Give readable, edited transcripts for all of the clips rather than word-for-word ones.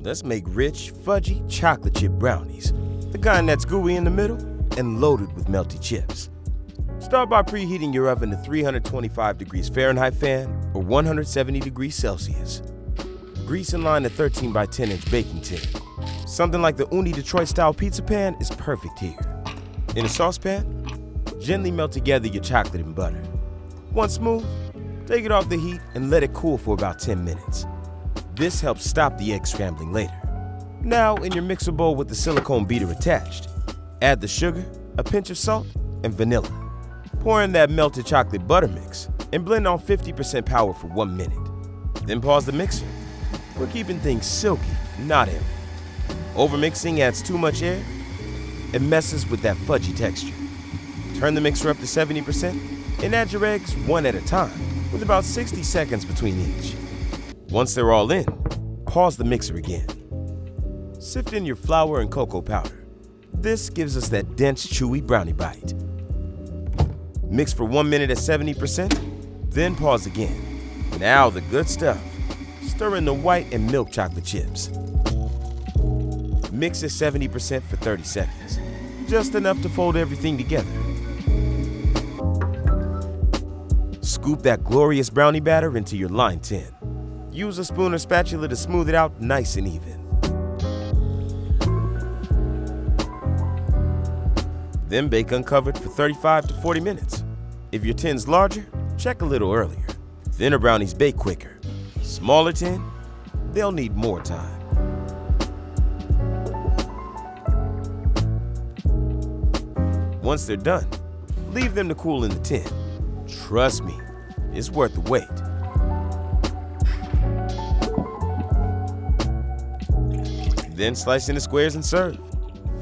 Let's make rich, fudgy chocolate chip brownies, the kind that's gooey in the middle and loaded with melty chips. Start by preheating your oven to 325 degrees Fahrenheit fan or 170 degrees Celsius. Grease and line a 13 by 10 inch baking tin. Something like the Ooni Detroit style pizza pan is perfect here. In a saucepan, gently melt together your chocolate and butter. Once smooth, take it off the heat and let it cool for about 10 minutes. This helps stop the egg scrambling later. Now, in your mixer bowl with the silicone beater attached, add the sugar, a pinch of salt, and vanilla. Pour in that melted chocolate butter mix and blend on 50% power for 1 minute. Then pause the mixer. We're keeping things silky, not airy. Overmixing adds too much air and messes with that fudgy texture. Turn the mixer up to 70% and add your eggs one at a time, with about 60 seconds between each. Once they're all in, pause the mixer again. Sift in your flour and cocoa powder. This gives us that dense, chewy brownie bite. Mix for 1 minute at 70%, then pause again. Now the good stuff. Stir in the white and milk chocolate chips. Mix at 70% for 30 seconds, just enough to fold everything together. Scoop that glorious brownie batter into your lined tin. Use a spoon or spatula to smooth it out nice and even. Then bake uncovered for 35 to 40 minutes. If your tin's larger, check a little earlier. Thinner brownies bake quicker. Smaller tin, they'll need more time. Once they're done, leave them to cool in the tin. Trust me, it's worth the wait. Then slice into squares and serve.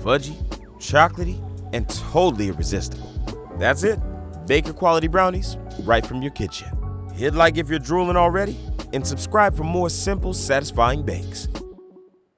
Fudgy, chocolatey, and totally irresistible. That's it. Baker quality brownies right from your kitchen. Hit like if you're drooling already, and subscribe for more simple, satisfying bakes.